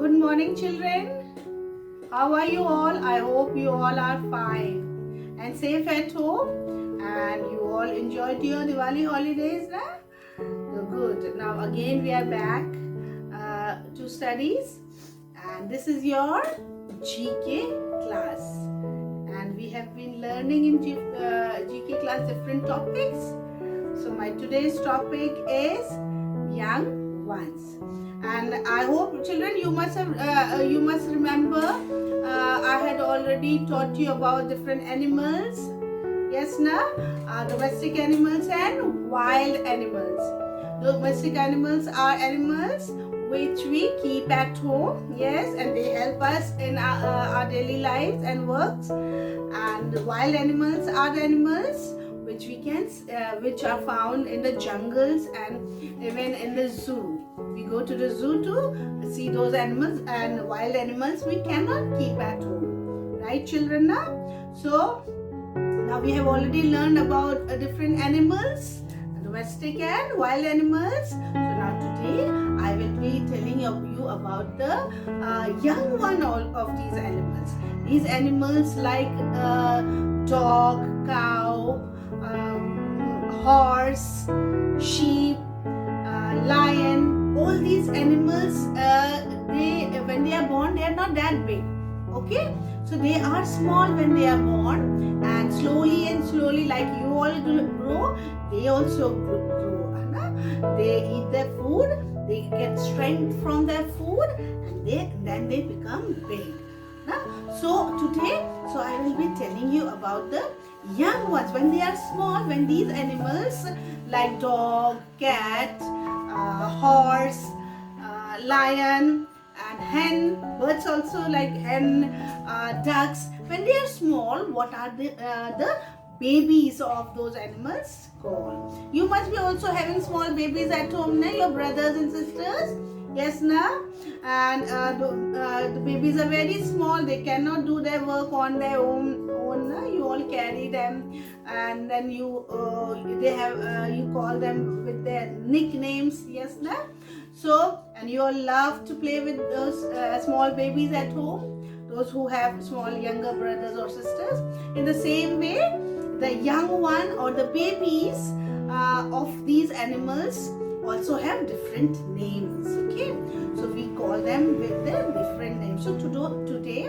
Good morning, children. How are you all? I hope you all are fine and safe at home. And you all enjoyed your Diwali holidays, na? Good. Now again we are back to studies, and this is your GK class. And we have been learning in GK class different topics. So my today's topic is young ones. And I hope, children, you must remember I had already taught you about different animals. Yes, na? Domestic animals and wild animals. Domestic animals are animals which we keep at home. Yes, and they help us in our daily lives and works. And wild animals are the animals which which are found in the jungles and even in the zoo. We go to the zoo to see those animals, and wild animals we cannot keep at home, right, children? So now we have already learned about different animals, domestic and wild animals. So now today I will be telling you about the young one of these animals. These animals like dog, cow, horse, sheep, lion. All these animals, when they are born, they are not that big. Okay, so they are small when they are born, and slowly, like you all grow, they also grow. They eat their food, they get strength from their food, and then they become big. So today, I will be telling you about the young ones when they are small. When these animals like dog, cat, horse, lion, and hen, birds also like hen, ducks. When they are small, what are the babies of those animals called? You must be also having small babies at home, na? Your brothers and sisters. Yes, na? And the babies are very small. They cannot do their work on their own. Na? You all carry them, and then you call them with their nicknames. Yes, na? So, and you all love to play with those small babies at home, those who have small younger brothers or sisters. In the same way, the young one or the babies of these animals also have different names. Okay, so we call them with their different names. So today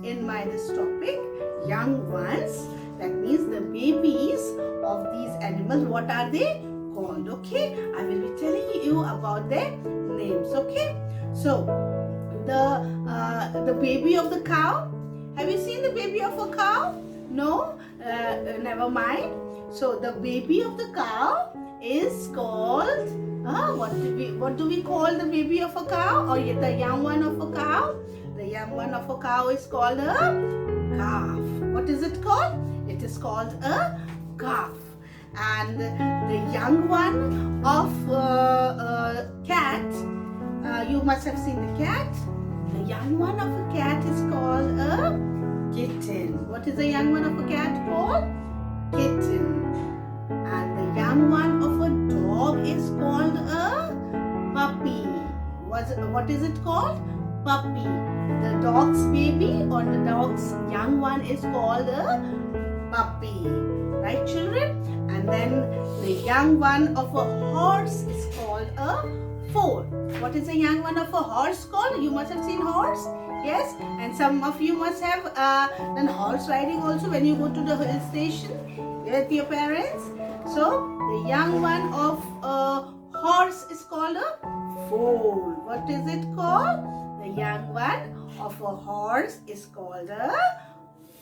in this topic, young ones, that means the babies of these animals, what are they called? Okay, I will be telling you about their names. Okay, so the baby of the cow. Have you seen the baby of a cow? No, never mind. So the baby of the cow is called what do we call the baby of a cow, or the young one of a cow? The young one of a cow is called a calf. What is it called? It is called a calf. And the young one of a cat, you must have seen the cat. The young one of a cat is called a kitten. What is the young one of a cat called? Kitten. And the young one of a dog is called a puppy. What is it called? Puppy. The dog's baby or the dog's young one is called a puppy. Right, children? And then the young one of a horse is called a foal. What is the young one of a horse called? You must have seen horse. Yes, and some of you must have done horse riding also when you go to the hill station with your parents. So the young one of a horse is called a foal. What is it called? The young one of a horse is called a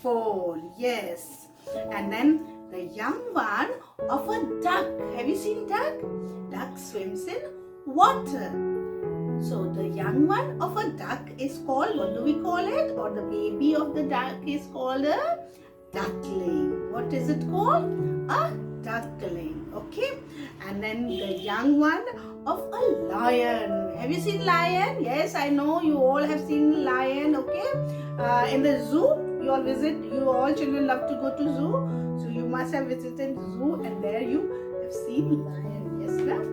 foal. Yes, and then the young one of a duck. Have you seen duck? Duck swims in water. So the young one of a duck is called, what do we call it? Or the baby of the duck is called a duckling. What is it called? A duckling. Okay. And then the young one of a lion. Have you seen lion? Yes, I know you all have seen lion. Okay. In the zoo, you all visit. You all children love to go to zoo. So you must have visited zoo, and there you have seen lion. Yes, ma'am.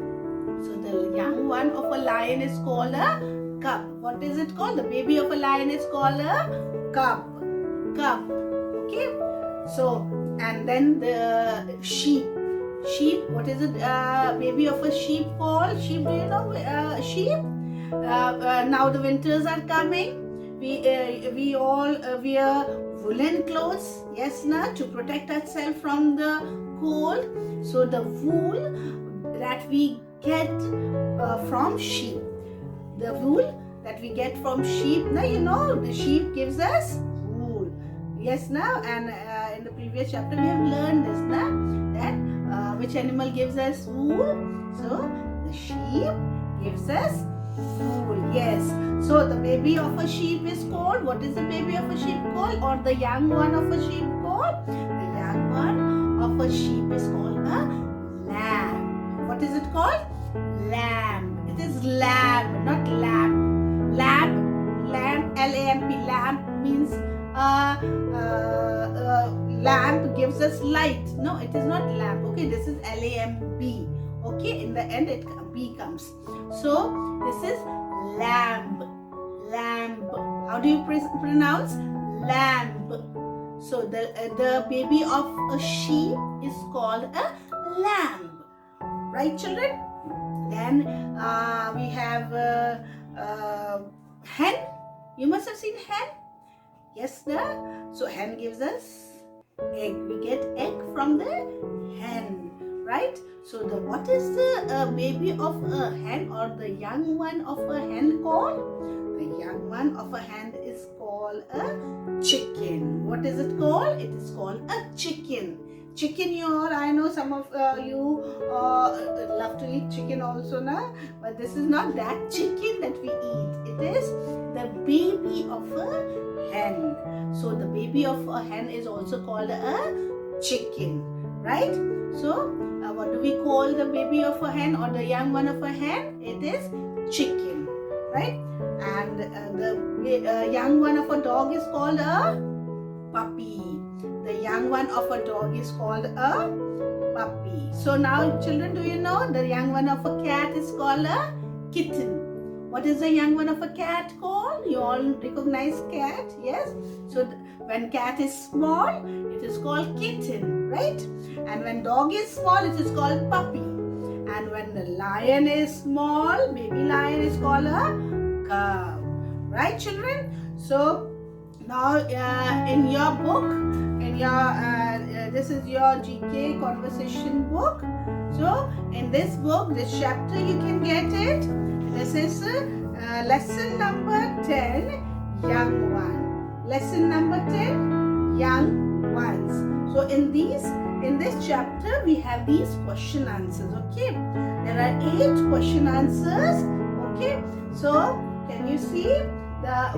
So the the young one of a lion is called a cub. What is it called? The baby of a lion is called a cub. Cub. Okay. So, and then the sheep. Sheep. What is it? Baby of a sheep called? Sheep. Do you know sheep? Now the winters are coming. We all wear woolen clothes. Yes, na, to protect ourselves from the cold. So the wool that we get from sheep, the wool that we get from sheep, now you know the sheep gives us wool. Yes, now, and in the previous chapter we have learned this, na, that which animal gives us wool? So the sheep gives us wool. Yes. So the baby of a sheep is called, what is the baby of a sheep called, or the young one of a sheep called? The young one of a sheep is called a lamb. What is it called? Lamb. It is lamb, not lamb. Lamb, L-A-M-P. Lamb means lamp gives us light. No, it is not lamp. Okay, this is L-A-M-B. Okay, in the end it B comes. So this is lamb. Lamb. How do you pronounce? Lamb. So the baby of a sheep is called a lamb. Right, children? Then we have hen. You must have seen hen. Yes, sir. So hen gives us egg. We get egg from the hen, right? So what is the baby of a hen or the young one of a hen called? The young one of a hen is called a chicken. What is it called? It is called a chicken. Chicken, I know some of you love to eat chicken also, na? But this is not that chicken that we eat. It is the baby of a hen. So the baby of a hen is also called a chicken, right? So what do we call the baby of a hen or the young one of a hen? It is chicken, right? And the young one of a dog is called a puppy. The young one of a dog is called a puppy. So now, children, do you know the young one of a cat is called a kitten? What is the young one of a cat called? You all recognize cat, yes? So when cat is small, it is called kitten, right? And when dog is small, it is called puppy. And when the lion is small, baby lion is called a cub. Right, children? So now in your book, this is your GK conversation book. So in this book, this chapter, you can get it. This is lesson number 10, young one. Lesson number 10, young ones. So in this chapter, we have these question answers. Okay, there are 8 question answers. Okay, so can you see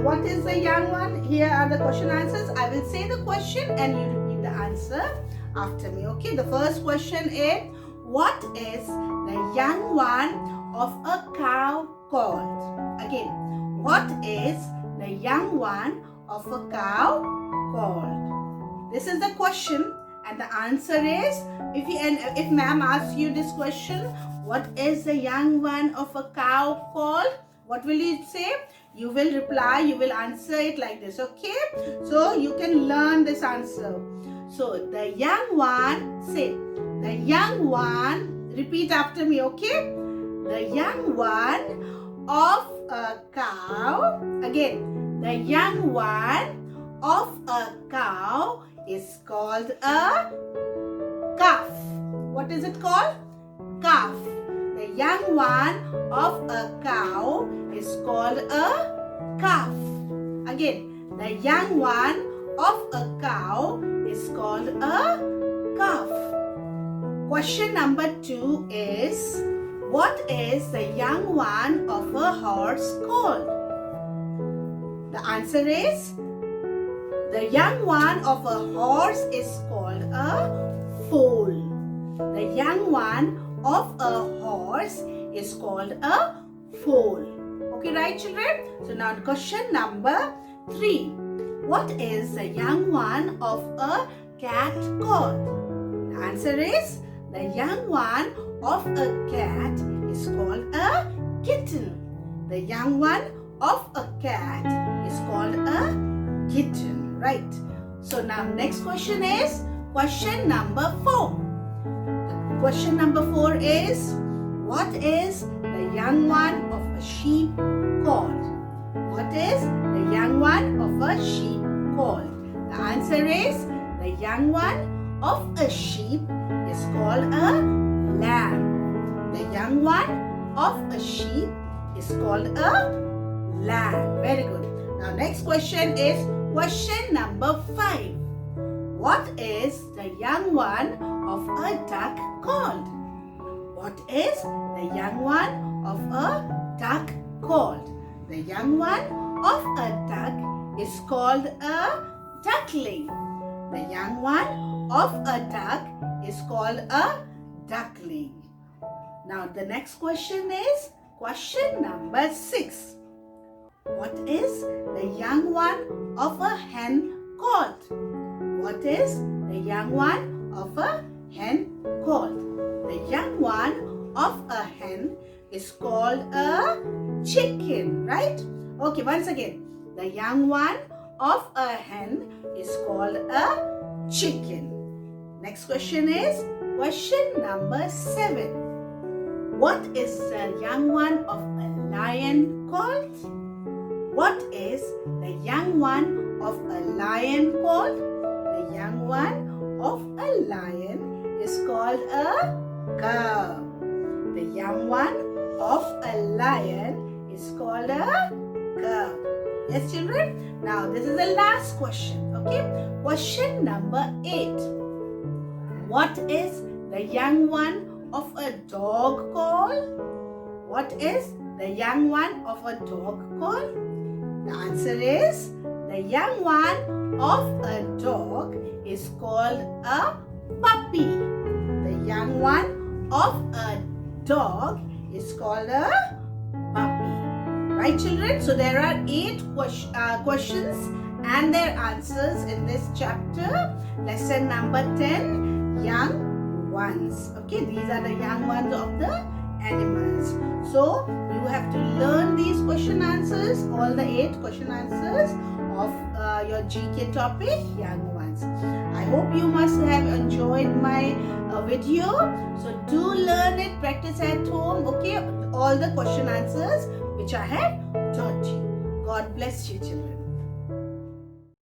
what is the young one? Here are the question answers. I will say the question and you repeat the answer after me. Okay, the first question is, what is the young one of a cow called? Again, what is the young one of a cow called? This is the question, and the answer is, if ma'am asks you this question, what is the young one of a cow called? What will you say? You will reply, you will answer it like this, okay? So you can learn this answer. So the young one, say, the young one, repeat after me, okay? The young one of a cow, again, the young one of a cow is called a calf. What is it called? Calf. The young one of a cow is called a calf. Again, the young one of a cow is called a calf. Question number 2 is, what is the young one of a horse called? The answer is, the young one of a horse is called a foal. The young one of a horse is called a foal. Okay, right, children? So now question number 3. What is the young one of a cat called? The answer is, the young one of a cat is called a kitten. The young one of a cat is called a kitten, right? So now next question is question number 4. Question number 4 is, what is the young one of a sheep called? What is the young one of a sheep called? The answer is, the young one of a sheep is called a lamb. The young one of a sheep is called a lamb. Very good. Now next question is question number 5. What is the young one of a duck called? What is the young one of a duck called? The young one of a duck is called a duckling. The young one of a duck is called a duckling. Now the next question is question number 6. What is the young one of a hen called? What is the young one of a hen called? The young one of a hen is called a chicken, right? Okay, once again. The young one of a hen is called a chicken. Next question is question number 7. What is the young one of a lion called? What is the young one of a lion called? The young one of a lion is called a cub. The young one of a lion is called a cub. Yes, children? Now, this is the last question. Okay? Question number 8. What is the young one of a dog called? What is the young one of a dog called? The answer is, the young one of a dog is called a puppy. The young one of a dog is called a puppy. Right, children? So there are 8 questions and their answers in this chapter. Lesson number 10, young ones. Okay, these are the young ones of the animals. So you have to learn these question answers, all the 8 question answers of your GK topic, young ones. I hope you must have enjoyed my video. So do learn it, practice at home, okay, all the question answers which I have taught you. God bless you, children.